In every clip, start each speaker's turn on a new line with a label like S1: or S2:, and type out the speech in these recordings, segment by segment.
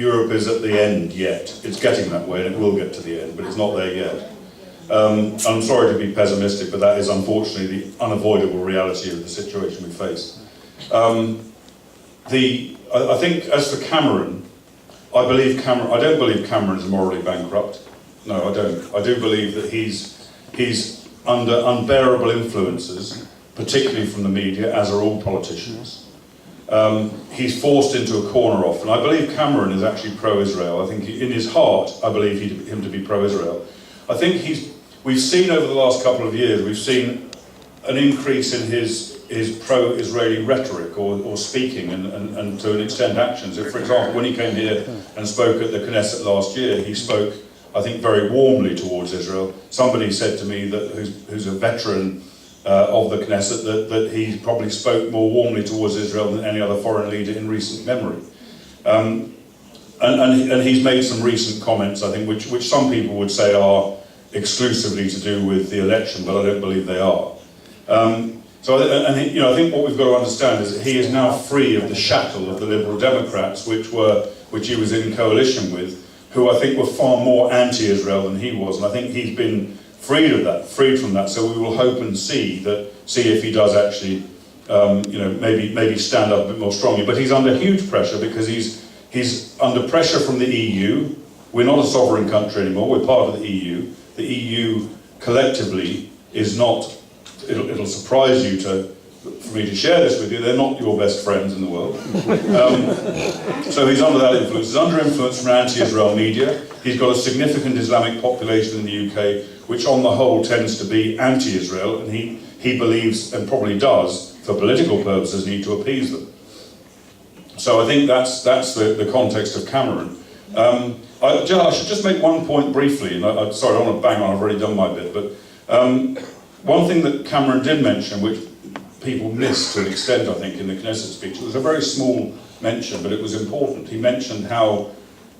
S1: Europe is at the end yet. It's getting that way, and it will get to the end, but it's not there yet. I'm sorry to be pessimistic, but that is unfortunately the unavoidable reality of the situation we face. I think as for Cameron, I don't believe Cameron is morally bankrupt. No, I don't. I do believe that he's under unbearable influences, particularly from the media, as are all politicians. He's forced into a corner often. I believe Cameron is actually pro-Israel. I think in his heart, I believe him to be pro-Israel. I think we've seen over the last couple of years, we've seen an increase in his pro-Israeli rhetoric or speaking and to an extent actions. If, for example, when he came here and spoke at the Knesset last year, he spoke, I think, very warmly towards Israel. Somebody said to me that who's a veteran of the Knesset that he probably spoke more warmly towards Israel than any other foreign leader in recent memory. And he's made some recent comments, I think, which some people would say are exclusively to do with the election, but I don't believe they are. I think what we've got to understand is that he is now free of the shackle of the Liberal Democrats, which he was in coalition with, who I think were far more anti-Israel than he was, and I think he's been freed from that. So we will hope and see if he does actually, maybe stand up a bit more strongly. But he's under huge pressure because he's under pressure from the EU. We're not a sovereign country anymore. We're part of the EU. The EU collectively is not. It'll surprise you for me to share this with you. They're not your best friends in the world. So he's under that influence. He's under influence from anti-Israel media. He's got a significant Islamic population in the UK, which on the whole tends to be anti-Israel, and he believes, and probably does, for political purposes, need to appease them. So I think that's the context of Cameron. I should just make one point briefly, and sorry, I don't want to bang on, I've already done my bit, but one thing that Cameron did mention, which people missed to an extent, I think, in the Knesset speech, it was a very small mention, but it was important. He mentioned how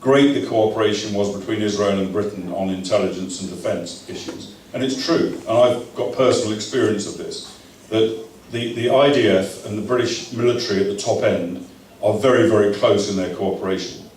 S1: great the cooperation was between Israel and Britain on intelligence and defence issues. And it's true, and I've got personal experience of this, that the IDF and the British military at the top end are very, very close in their cooperation,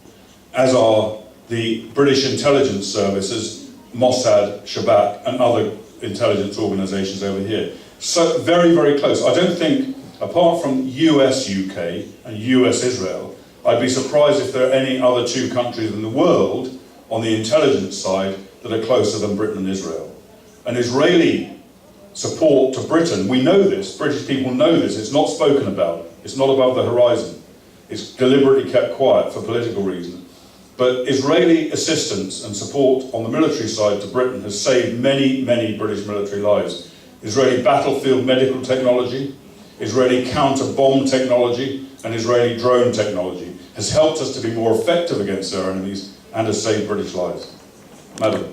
S1: as are the British intelligence services, Mossad, Shabak, and other intelligence organisations over here. So very, very close. I don't think, apart from US-UK and US-Israel, I'd be surprised if there are any other two countries in the world on the intelligence side that are closer than Britain and Israel. And Israeli support to Britain, we know this, British people know this, it's not spoken about, it's not above the horizon. It's deliberately kept quiet for political reasons. But Israeli assistance and support on the military side to Britain has saved many, many British military lives. Israeli battlefield medical technology, Israeli counter-bomb technology, and Israeli drone technology has helped us to be more effective against our enemies and has saved British lives. Madam.